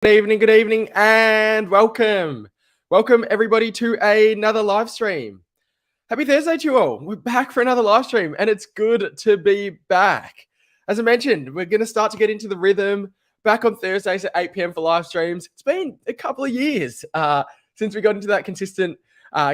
Good evening, and welcome. Welcome, everybody, to another live stream. Happy Thursday to you all. We're back for another live stream, and it's good to be back. As I mentioned, we're going to start to get into the rhythm back on Thursdays at 8 p.m. for live streams. It's been a couple of years since we got into that consistent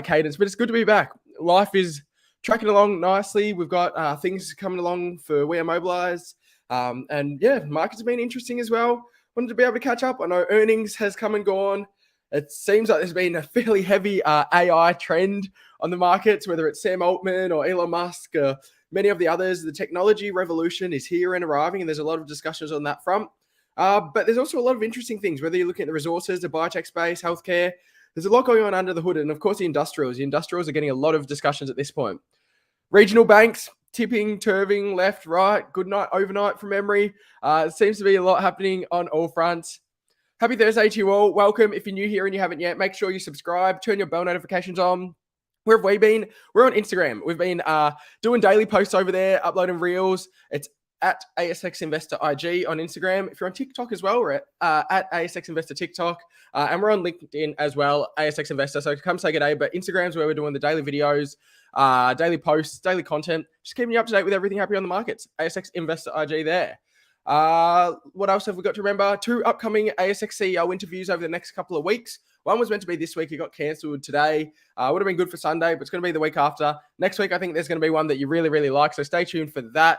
cadence, but it's good to be back. Life is tracking along nicely. We've got things coming along for We Are Mobilized. And yeah, markets have been interesting as well. Wanted to be able to catch up. I know earnings has come and gone. It seems like there's been a fairly heavy AI trend on the markets, whether it's Sam Altman or Elon Musk or many of the others. The technology revolution is here and arriving, and there's a lot of discussions on that front. But there's also a lot of interesting things, whether you're looking at the resources, the biotech space, healthcare. There's a lot going on under the hood. And of course, the industrials. The industrials are getting a lot of discussions at this point. Regional banks, tipping, turving, left, right, good night, overnight from memory. Seems to be a lot happening on all fronts. Happy Thursday to you all. Welcome. If you're new here and you haven't yet, make sure you subscribe, turn your bell notifications on. Where have we been? We're on Instagram. We've been doing daily posts over there, uploading reels. It's at ASX Investor IG on Instagram. If you're on TikTok as well, we're at ASX Investor TikTok. And we're on LinkedIn as well, ASX Investor. So come say good day. But Instagram's where we're doing the daily videos, daily posts, daily content. Just keeping you up to date with everything happening on the markets. ASX Investor IG there. What else have we got to remember? 2 upcoming ASX CEO interviews over the next couple of weeks. One was meant to be this week. It got cancelled today. Would have been good for Sunday, but it's going to be the week after. Next week, I think there's going to be one that you really, really like. So stay tuned for that.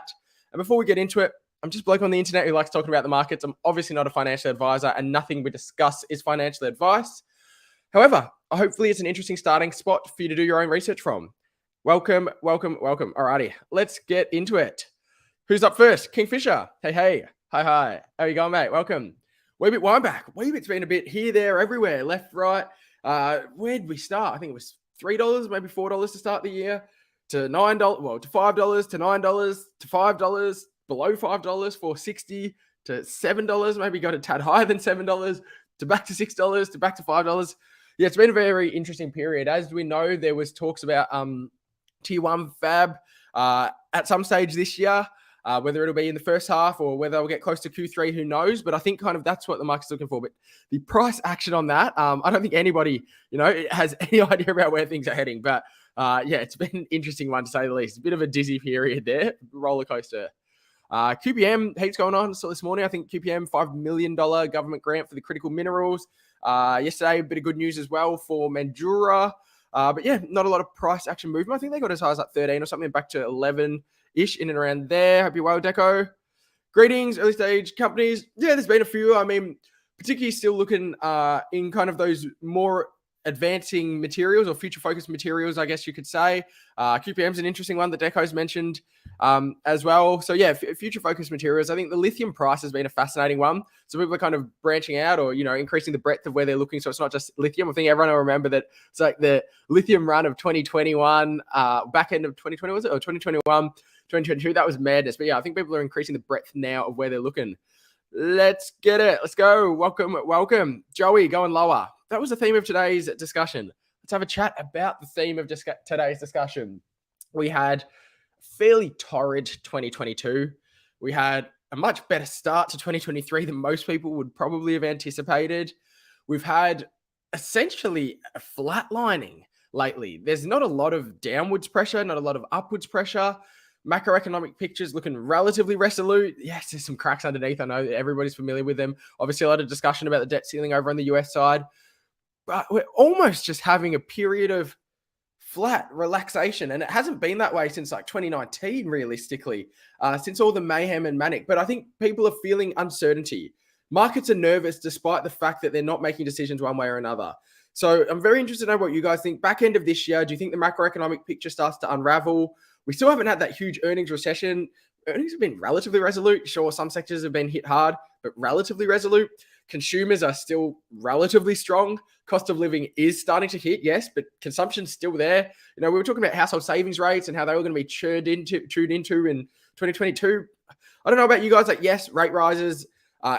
And before we get into it, I'm just a bloke on the internet who likes talking about the markets. I'm obviously not a financial advisor, and nothing we discuss is financial advice. However, hopefully it's an interesting starting spot for you to do your own research from. Welcome. Alrighty, let's get into it. Who's up first? Kingfisher. Hey. Hi. How you going, mate? Welcome. Weebit Wineback. Weebit's been a bit here, there, everywhere, left, right. Where did we start? I think it was $3, maybe $4 to start the year, to $9, well, to $5, to $9, to $5, below $5, $4.60, to $7, maybe got a tad higher than $7, to back to $6, to back to $5. Yeah, it's been a very interesting period. As we know, there was talks about Tier 1 fab at some stage this year. Whether it'll be in the first half or whether we'll get close to Q3, who knows? But I think kind of that's what the market's looking for. But the price action on that, I don't think anybody, has any idea about where things are heading. But yeah, it's been an interesting one to say the least. A bit of a dizzy period there, roller coaster. QPM, heaps going on. So this morning, I think QPM, $5 million government grant for the critical minerals. Yesterday, a bit of good news as well for Mandura. But yeah, not a lot of price action movement. I think they got as high as like 13 or something, back to 11-ish, in and around there. Hope you're well, Deco. Greetings, early stage companies. Yeah, there's been a few. I mean, particularly still looking in kind of those more advancing materials or future-focused materials, I guess you could say. QPM's an interesting one that Deco's mentioned as well. So yeah, future-focused materials. I think the lithium price has been a fascinating one. So people are kind of branching out or, increasing the breadth of where they're looking. So it's not just lithium. I think everyone will remember that it's like the lithium run of 2021, back end of 2020, was it? Or 2021, 2022. That was madness. But yeah, I think people are increasing the breadth now of where they're looking. Let's get it. Let's go. Welcome. Joey, going lower. That was the theme of today's discussion. Let's have a chat about the theme of today's discussion. We had fairly torrid 2022. We had a much better start to 2023 than most people would probably have anticipated. We've had essentially a flatlining lately. There's not a lot of downwards pressure, not a lot of upwards pressure. Macroeconomic pictures looking relatively resolute. Yes, there's some cracks underneath. I know everybody's familiar with them. Obviously, a lot of discussion about the debt ceiling over on the US side. But we're almost just having a period of flat relaxation. And it hasn't been that way since like 2019, realistically, since all the mayhem and manic. But I think people are feeling uncertainty. Markets are nervous despite the fact that they're not making decisions one way or another. So I'm very interested to know what you guys think. Back end of this year, do you think the macroeconomic picture starts to unravel? We still haven't had that huge earnings recession. Earnings have been relatively resolute. Sure, some sectors have been hit hard, but relatively resolute. Consumers are still relatively strong. Cost of living is starting to hit, yes, but consumption's still there. We were talking about household savings rates and how they were going to be chewed into in 2022. I don't know about you guys. Like, yes, rate rises.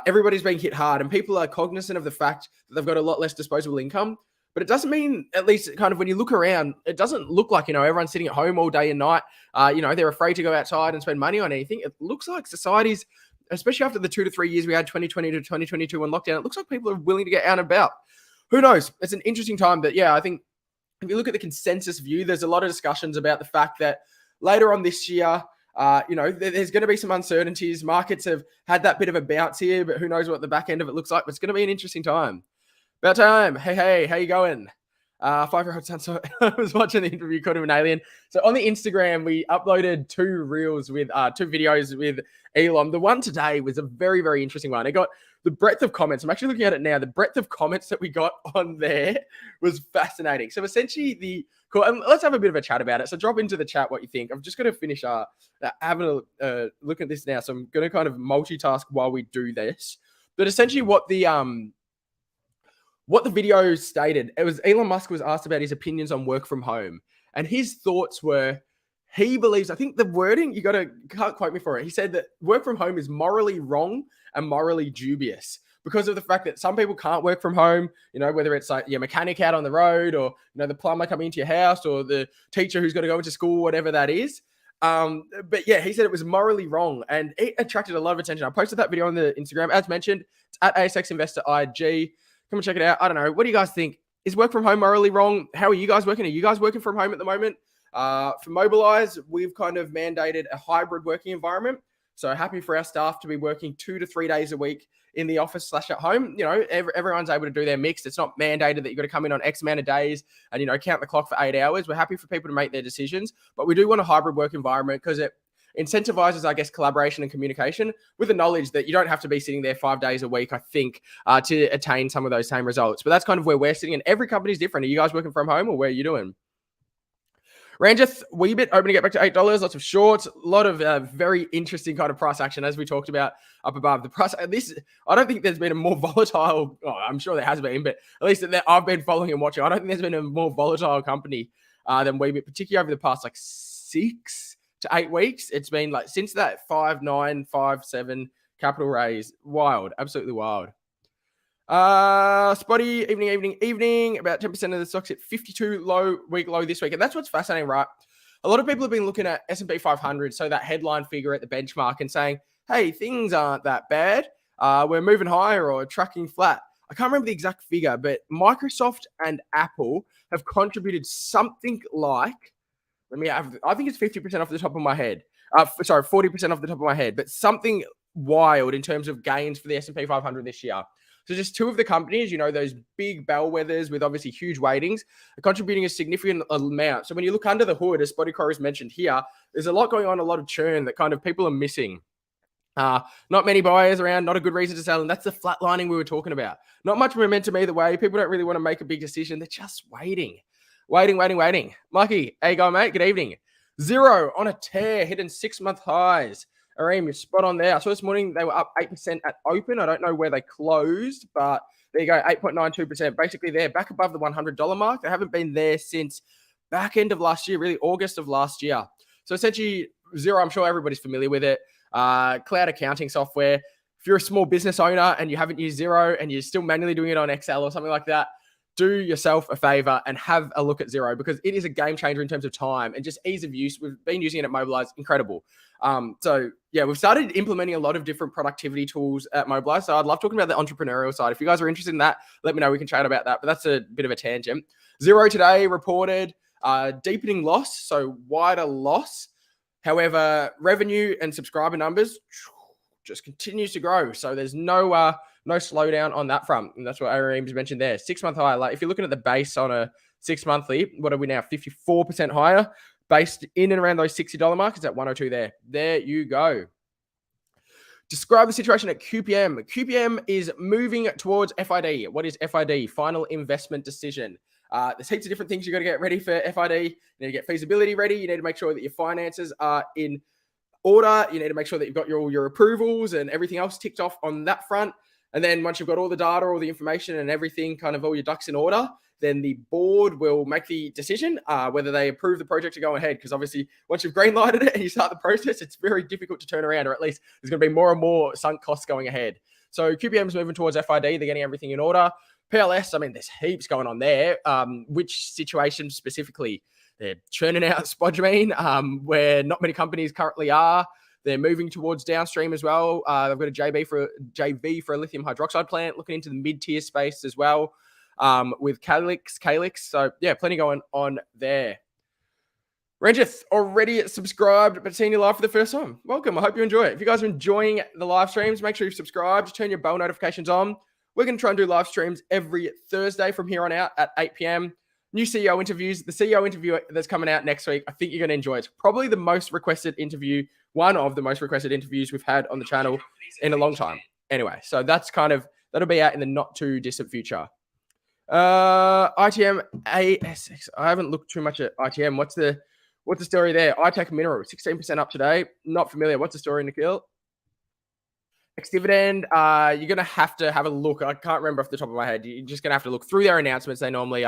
Everybody's being hit hard, and people are cognizant of the fact that they've got a lot less disposable income. But it doesn't mean, at least kind of when you look around, it doesn't look like, everyone's sitting at home all day and night. They're afraid to go outside and spend money on anything. It looks like society's especially after the 2 to 3 years we had 2020 to 2022 on lockdown. It looks like people are willing to get out and about. Who knows? It's an interesting time. But yeah, I think if you look at the consensus view, there's a lot of discussions about the fact that later on this year, there's going to be some uncertainties. Markets have had that bit of a bounce here, but who knows what the back end of it looks like. But it's going to be an interesting time. About time. Hey, how you going? 5-year-old son. So I was watching the interview, called him an alien. So on the Instagram, we uploaded 2 reels with 2 videos with Elon. The one today was a very, very interesting one. It got the breadth of comments. I'm actually looking at it now. The breadth of comments that we got on there was fascinating. So essentially and let's have a bit of a chat about it. So drop into the chat what you think. I'm just going to finish having a look at this now. So I'm going to kind of multitask while we do this. But essentially what the video stated, it was Elon Musk was asked about his opinions on work from home. And his thoughts were, he believes, I think the wording, can't quote me for it. He said that work from home is morally wrong and morally dubious because of the fact that some people can't work from home, whether it's like your mechanic out on the road or, the plumber coming into your house or the teacher who's got to go into school, whatever that is. But yeah, he said it was morally wrong and it attracted a lot of attention. I posted that video on the Instagram. As mentioned, it's at ASX Investor IG. Come and check it out. I don't know. What do you guys think? Is work from home morally wrong? How are you guys working? Are you guys working from home at the moment? For Mobilize, we've kind of mandated a hybrid working environment. So happy for our staff to be working 2 to 3 days a week in the office / at home. Everyone's able to do their mix. It's not mandated that you've got to come in on X amount of days and, count the clock for 8 hours. We're happy for people to make their decisions, but we do want a hybrid work environment because it incentivizes, I guess, collaboration and communication with the knowledge that you don't have to be sitting there 5 days a week, I think, to attain some of those same results. But that's kind of where we're sitting, and every company is different. Are you guys working from home or where are you doing? Ranjith, Weebit opening it back to $8. Lots of shorts, a lot of very interesting kind of price action, as we talked about up above. The price, I don't think there's been a more volatile. I'm sure there has been, but at least that I've been following and watching. I don't think there's been a more volatile company than Weebit, particularly over the past 6 to 8 weeks. It's been like since that 5.9, 5.7 capital raise, wild, absolutely wild. Spotty, evening. About 10% of the stocks at 52 week low this week. And that's what's fascinating, right? A lot of people have been looking at S&P 500, so that headline figure at the benchmark, and saying, hey, things aren't that bad. We're moving higher or tracking flat. I can't remember the exact figure, but Microsoft and Apple have contributed something like, I think it's 50% off the top of my head. 40% off the top of my head, but something wild in terms of gains for the S&P 500 this year. So just 2 of the companies, those big bellwethers with obviously huge weightings, are contributing a significant amount. So when you look under the hood, as Spotty Corey's mentioned here, there's a lot going on, a lot of churn that kind of people are missing. Not many buyers around, not a good reason to sell. And that's the flatlining we were talking about. Not much momentum either way. People don't really want to make a big decision. They're just waiting. Mikey, how you going, mate? Good evening. Xero on a tear, hitting 6-month highs. Areem, you're spot on there. I saw this morning they were up 8% at open. I don't know where they closed, but there you go, 8.92%. Basically, they're back above the $100 mark. They haven't been there since back end of last year, really August of last year. So essentially, Xero, I'm sure everybody's familiar with it. Cloud accounting software. If you're a small business owner and you haven't used Xero and you're still manually doing it on Excel or something like that, do yourself a favor and have a look at Xero, because it is a game changer in terms of time and just ease of use. We've been using it at Mobilize. Incredible. So yeah, we've started implementing a lot of different productivity tools at Mobilize. So I'd love talking about the entrepreneurial side. If you guys are interested in that, let me know. We can chat about that, but that's a bit of a tangent. Xero today reported deepening loss, so wider loss. However, revenue and subscriber numbers just continues to grow. So there's no slowdown on that front. And that's what Areem's mentioned there. 6-month high. Like if you're looking at the base on a 6 monthly, what are we now? 54% higher, based in and around those $60 mark. It's at 102 there. There you go. Describe the situation at QPM. QPM is moving towards FID. What is FID? Final investment decision. There's heaps of different things you got to get ready for FID. You need to get feasibility ready. You need to make sure that your finances are in order. You need to make sure that you've got all your approvals and everything else ticked off on that front. And then once you've got all the data, all the information and everything, kind of all your ducks in order, then the board will make the decision whether they approve the project to go ahead. Because obviously, once you've greenlighted it and you start the process, it's very difficult to turn around, or at least there's going to be more and more sunk costs going ahead. So QPM is moving towards FID. They're getting everything in order. PLS, I mean, there's heaps going on there. Which situation specifically? They're churning out spodumene, where not many companies currently are. They're moving towards downstream as well. They've got a JV for a lithium hydroxide plant, looking into the mid-tier space as well, with Calyx. So yeah, plenty going on there. Ranjith, already subscribed, but seeing you live for the first time. Welcome. I hope you enjoy it. If you guys are enjoying the live streams, make sure you've subscribed, turn your bell notifications on. We're going to try and do live streams every Thursday from here on out at 8 p.m. New CEO interviews. The CEO interview that's coming out next week, I think you're going to enjoy it. It's probably the most requested interview, one of the most requested interviews we've had on the channel in a long time. Anyway, so that'll be out in the not too distant future. ITM ASX. I haven't looked too much at ITM. What's the story there? iTech Mineral, 16% up today. Not familiar. What's the story, Nikhil? Ex-dividend, you're going to have a look. I can't remember off the top of my head. You're just going to have to look through their announcements. They normally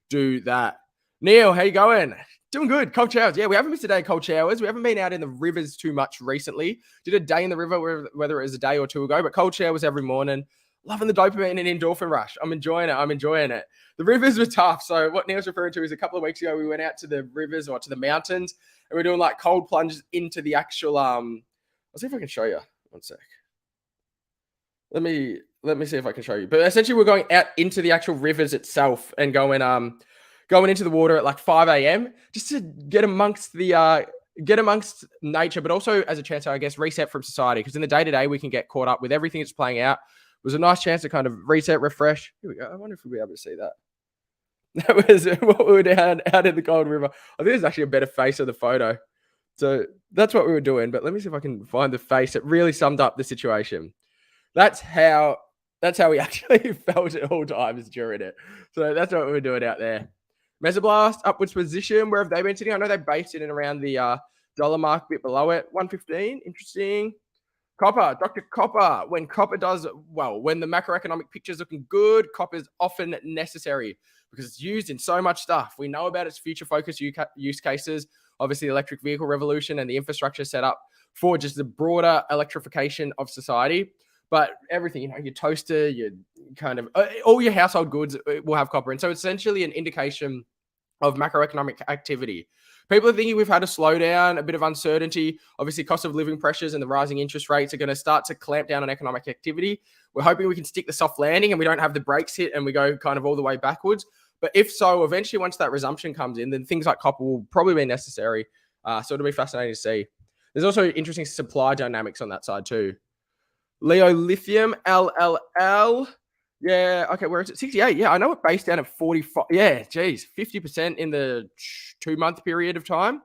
do that. Neil, how you going? Doing good. Cold showers. Yeah, we haven't missed a day of cold showers. We haven't been out in the rivers too much recently. Did a day in the river, whether it was a day or two ago, but cold showers every morning. Loving the dopamine and endorphin rush. I'm enjoying it. The rivers were tough. So what Neil's referring to is a couple of weeks ago, we went out to the rivers or to the mountains and we're doing like cold plunges into the actual, I'll see if I can show you. One sec. Let me see if I can show you. But essentially we're going out into the actual rivers itself and going into the water at like 5 a.m. just to get amongst nature, but also as a chance to, I guess, reset from society. Because in the day-to-day, we can get caught up with everything that's playing out. It was a nice chance to kind of reset, refresh. Here we go. I wonder if we'll be able to see that. That was what we were down out in the cold river. I think there's actually a better face of the photo. So that's what we were doing. But let me see if I can find the face. It really summed up the situation. That's how we actually felt at all times during it. So that's what we were doing out there. Mesoblast, upwards position. Where have they been sitting? I know they based it in around the dollar mark, a bit below it. 115. Interesting. Copper, Dr. Copper. When copper does well, when the macroeconomic picture is looking good, copper is often necessary because it's used in so much stuff. We know about its future focus use cases, obviously the electric vehicle revolution and the infrastructure set up for just the broader electrification of society. But everything, your toaster, your kind of all your household goods will have copper. And so it's essentially an indication of macroeconomic activity. People are thinking we've had a slowdown, a bit of uncertainty. Obviously, cost of living pressures and the rising interest rates are going to start to clamp down on economic activity. We're hoping we can stick the soft landing and we don't have the brakes hit and we go kind of all the way backwards. But if so, eventually, once that resumption comes in, then things like copper will probably be necessary. So it'll be fascinating to see. There's also interesting supply dynamics on that side too. Leo Lithium, LLL. Yeah, okay, where is it? 68. Yeah, I know it based down at 45. Yeah, geez, 50% in the 2-month period of time.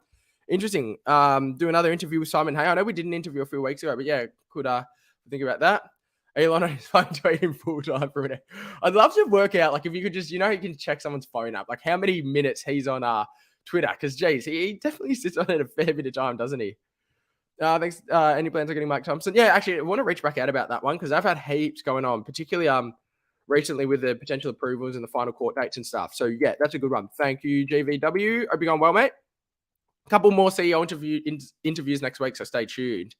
Interesting. Do another interview with Simon Hay. I know we did an interview a few weeks ago, but yeah, could think about that. Elon is fine tweeting full time for a minute. I'd love to work out, like, if you could just, you can check someone's phone up, like how many minutes he's on Twitter. Because, geez, he definitely sits on it a fair bit of time, doesn't he? Thanks. Any plans on getting Mike Thompson? Yeah, actually, I want to reach back out about that one because I've had heaps going on, particularly recently with the potential approvals and the final court dates and stuff. So yeah, that's a good one. Thank you, GVW. Hope you're going well, mate. A couple more CEO interviews next week, so stay tuned.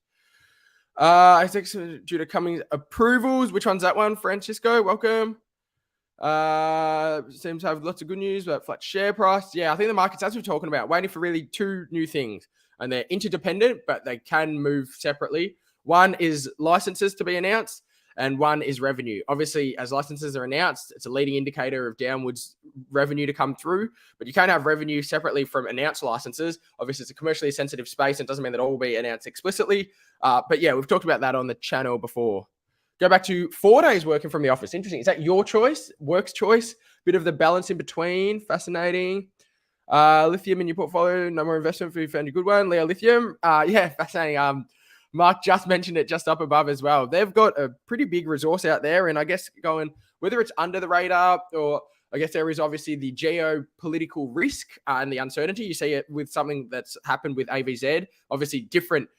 ASX due to coming approvals. Which one's that one? Francisco, welcome. Seems to have lots of good news, but flat share price. Yeah, I think the market's, as we're talking about, waiting for really two new things. And they're interdependent, but they can move separately. One is licenses to be announced, and one is revenue. Obviously, as licenses are announced, it's a leading indicator of downwards revenue to come through, but you can't have revenue separately from announced licenses. Obviously, it's a commercially sensitive space, and it doesn't mean that all will be announced explicitly. But yeah, we've talked about that on the channel before. Go back to 4 days working from the office. Interesting. Is that your choice? Work's choice? Bit of the balance in between. Fascinating. Lithium in your portfolio, no more investment if you found a good one. Leo Lithium, yeah, fascinating. Mark just mentioned it just up above as well. They've got a pretty big resource out there, and I guess going, whether it's under the radar or I guess there is obviously the geopolitical risk and the uncertainty. You see it with something that's happened with AVZ, obviously different,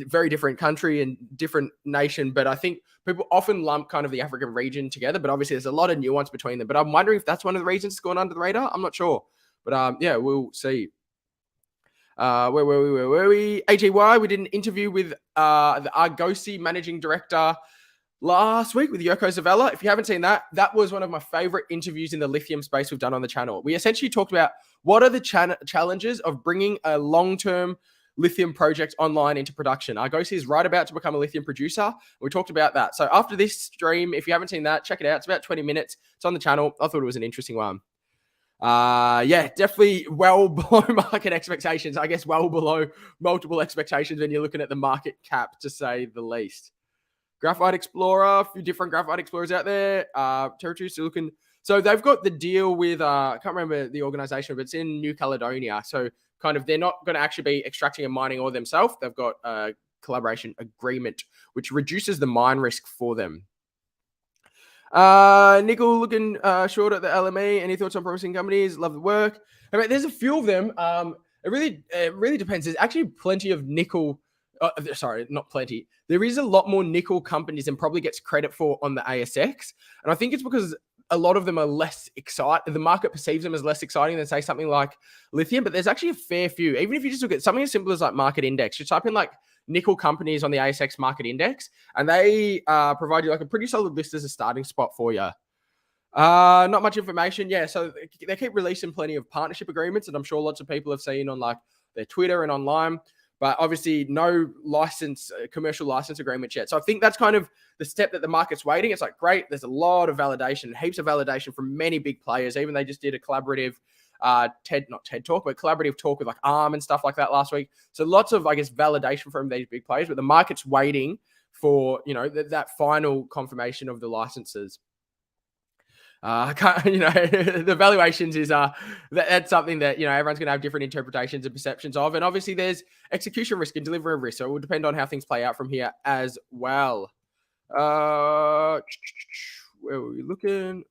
very different country and different nation, but I think people often lump kind of the African region together, but obviously there's a lot of nuance between them. But I'm wondering if that's one of the reasons it's gone under the radar. I'm not sure. But yeah, we'll see. Where were we? AGY, we did an interview with the Argosy managing director last week with Yoko Zavella. If you haven't seen that, that was one of my favorite interviews in the lithium space we've done on the channel. We essentially talked about what are the challenges of bringing a long-term lithium project online into production. Argosy is right about to become a lithium producer. We talked about that. So after this stream, if you haven't seen that, check it out. It's about 20 minutes. It's on the channel. I thought it was an interesting one. Yeah, definitely well below market expectations. I guess well below multiple expectations when you're looking at the market cap, to say the least. Graphite Explorer, a few different Graphite Explorers out there. Territory Silicon. So they've got the deal with, I can't remember the organization, but it's in New Caledonia. So kind of they're not going to actually be extracting and mining ore themselves. They've got a collaboration agreement, which reduces the mine risk for them. Nickel looking short at the LME. Any thoughts on promising companies? Love the work. I mean, there's a few of them. It really depends. There's actually plenty of nickel. Sorry, not plenty. There is a lot more nickel companies than probably gets credit for on the ASX. And I think it's because a lot of them are less exciting. The market perceives them as less exciting than, say, something like lithium. But there's actually a fair few. Even if you just look at something as simple as like market index, you type in like nickel companies on the ASX market index, and they provide you like a pretty solid list as a starting spot for you. Not much information. Yeah, so they keep releasing plenty of partnership agreements, and I'm sure lots of people have seen on like their Twitter and online. But obviously no commercial license agreements yet. So I think that's kind of the step that the market's waiting. It's like, great, there's a lot of validation, heaps of validation from many big players. Even they just did a collaborative collaborative talk with like ARM and stuff like that last week. So lots of, I guess, validation from these big players, but the market's waiting for, that final confirmation of the licenses. The valuations is that's something that everyone's going to have different interpretations and perceptions of, and obviously there's execution risk and delivery risk, so it will depend on how things play out from here as well. Where were we looking?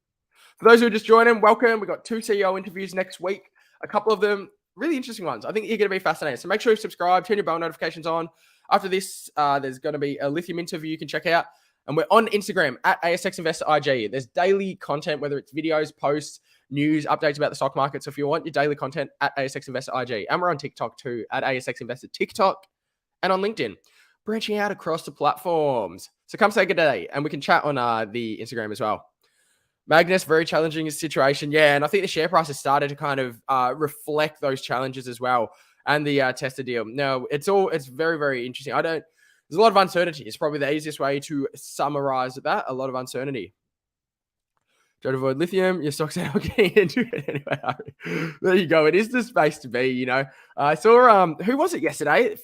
For those who are just joining, welcome. We've got 2 CEO interviews next week. A couple of them really interesting ones. I think you're going to be fascinated. So make sure you subscribe, turn your bell notifications on. After this, there's going to be a lithium interview you can check out. And we're on Instagram at ASX Investor IG. There's daily content, whether it's videos, posts, news, updates about the stock market. So if you want your daily content, at ASX Investor IG. And we're on TikTok too, at ASX Investor TikTok, and on LinkedIn, branching out across the platforms. So come say good day, and we can chat on the Instagram as well. Magnus, very challenging situation. Yeah, and I think the share price has started to kind of reflect those challenges as well, and the Tesla deal. No, it's very, very interesting. There's a lot of uncertainty. It's probably the easiest way to summarize that. A lot of uncertainty. Try to avoid lithium. Your stocks are getting into it anyway. There you go. It is the space to be, I saw, who was it yesterday?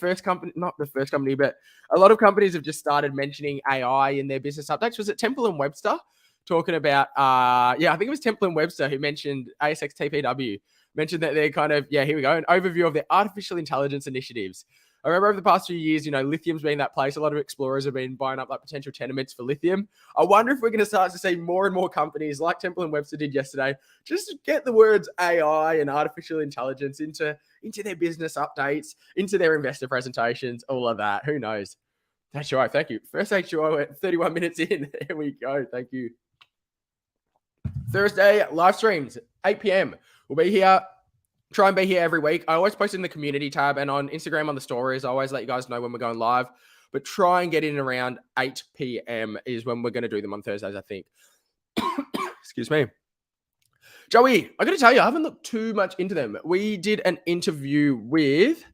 Not the first company, but a lot of companies have just started mentioning AI in their business updates. Was it Temple and Webster? Talking about, I think it was Temple and Webster who mentioned ASX TPW, mentioned that they're kind of, here we go, an overview of their artificial intelligence initiatives. I remember over the past few years, lithium's been that place. A lot of explorers have been buying up like potential tenements for lithium. I wonder if we're going to start to see more and more companies like Temple and Webster did yesterday, just get the words AI and artificial intelligence into their business updates, into their investor presentations, all of that. Who knows? HUI, thank you. First HUI at 31 minutes in. There we go. Thank you. Thursday live streams, 8 p.m. We'll be here. Try and be here every week. I always post in the community tab and on Instagram on the stories. I always let you guys know when we're going live, but try and get in around 8 p.m. is when we're going to do them on Thursdays, I think. Excuse me. Joey, I got to tell you, I haven't looked too much into them. We did an interview with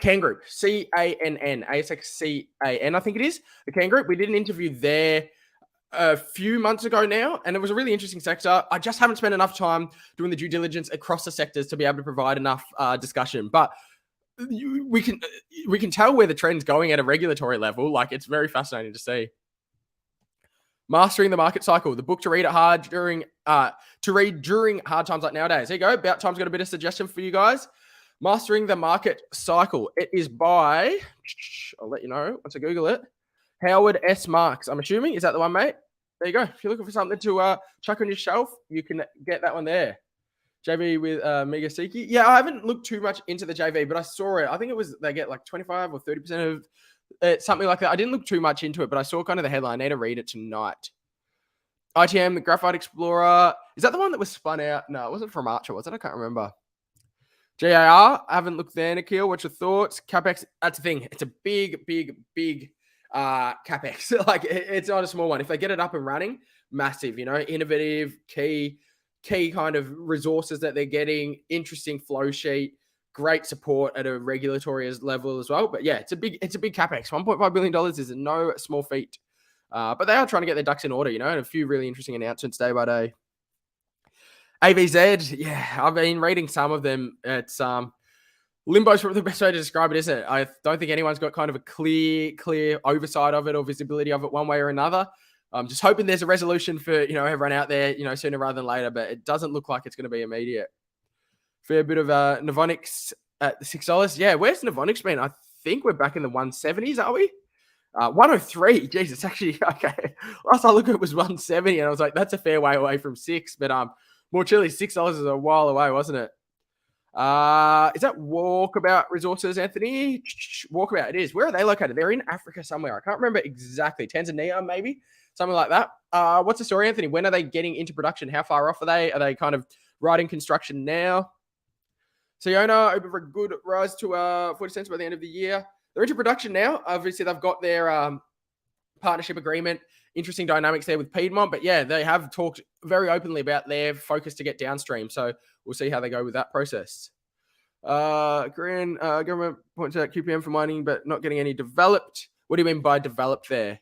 Can Group, CANN, ASX CAN, I think it is, the Can Group. We did an interview there a few months ago now, and it was a really interesting sector. I just haven't spent enough time doing the due diligence across the sectors to be able to provide enough discussion. But we can tell where the trend's going at a regulatory level. Like, it's very fascinating to see. Mastering the Market Cycle, the book to read during hard times like nowadays. There you go. About Time's got a bit of suggestion for you guys. Mastering the Market Cycle. It is by, I'll let you know once I Google it, Howard S. Marks, I'm assuming. Is that the one, mate? There you go. If you're looking for something to chuck on your shelf, you can get that one there. JV with Megaseki. Yeah, I haven't looked too much into the JV, but I saw it. I think it was they get like 25 or 30% of it, something like that. I didn't look too much into it, but I saw kind of the headline. I need to read it tonight. ITM, the Graphite Explorer. Is that the one that was spun out? No, it wasn't from Archer, was it? I can't remember. JAR, I haven't looked there, Nikhil. What's your thoughts? CapEx, that's the thing. It's a big CapEx. Like, it's not a small one. If they get it up and running, massive, innovative, key kind of resources that they're getting, interesting flow sheet, great support at a regulatory level as well. But yeah, it's a big capex. $1.5 billion is no small feat. But they are trying to get their ducks in order, and a few really interesting announcements day by day. AVZ, yeah, I've been reading some of them. It's limbo's probably the best way to describe it, isn't it? I don't think anyone's got kind of a clear oversight of it or visibility of it one way or another. I'm just hoping there's a resolution for, everyone out there, sooner rather than later, but it doesn't look like it's going to be immediate. Fair bit of Novonix at $6. Yeah, where's Novonix been? I think we're back in the 170s, are we? 103. Jeez, it's actually okay. Last I looked at it was 170, and I was like, that's a fair way away from 6. But more chilly, $6 is a while away, wasn't it? Is that Walkabout Resources, Anthony? Walkabout, it is. Where are they located? They're in Africa somewhere. I can't remember exactly. Tanzania, maybe? Something like that. What's the story, Anthony? When are they getting into production? How far off are they? Are they kind of right in construction now? Siona, open for a good rise to 40 cents by the end of the year. They're into production now. Obviously, they've got their partnership agreement. Interesting dynamics there with Piedmont. But yeah, they have talked very openly about their focus to get downstream. So we'll see how they go with that process. Korean government points out QPM for mining, but not getting any developed. What do you mean by developed there?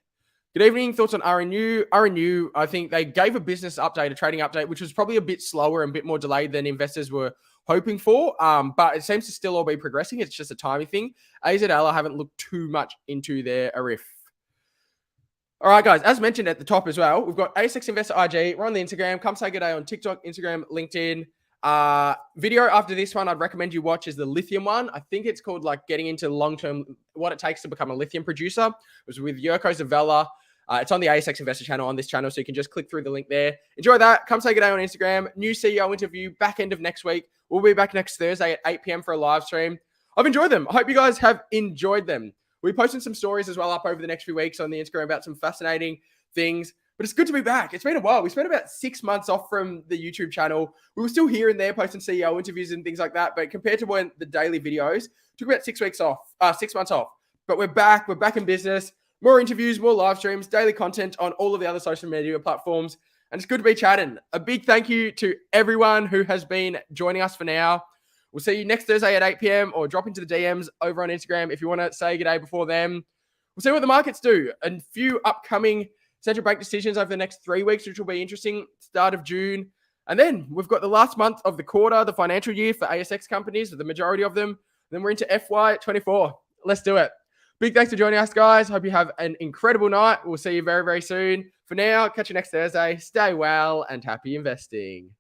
Good evening. Thoughts on RNU? RNU, I think they gave a business update, a trading update, which was probably a bit slower and a bit more delayed than investors were hoping for. But it seems to still all be progressing. It's just a timing thing. AZL, I haven't looked too much into their ARIF. All right, guys, as mentioned at the top as well, we've got ASX Investor IG. We're on the Instagram. Come say good day on TikTok, Instagram, LinkedIn. Video after this one I'd recommend you watch is the lithium one. I think it's called like getting into long-term, what it takes to become a lithium producer. It was with Yurko Zavella. It's on the ASX Investor channel on this channel, so you can just click through the link there. Enjoy that. Come say good day on Instagram. New CEO interview back end of next week. We'll be back next Thursday at 8 p.m. for a live stream. I've enjoyed them. I hope you guys have enjoyed them. We're posting some stories as well up over the next few weeks on the Instagram about some fascinating things. But it's good to be back. It's been a while. We spent about 6 months off from the YouTube channel. We were still here and there posting CEO interviews and things like that. But compared to when the daily videos, took about 6 weeks off, 6 months off. But we're back. We're back in business. More interviews, more live streams, daily content on all of the other social media platforms. And it's good to be chatting. A big thank you to everyone who has been joining us for now. We'll see you next Thursday at 8 p.m. or drop into the DMs over on Instagram if you want to say good day before then. We'll see what the markets do. A few upcoming central bank decisions over the next 3 weeks, which will be interesting. Start of June. And then we've got the last month of the quarter, the financial year for ASX companies, the majority of them. Then we're into FY24. Let's do it. Big thanks for joining us, guys. Hope you have an incredible night. We'll see you very, very soon. For now, catch you next Thursday. Stay well and happy investing.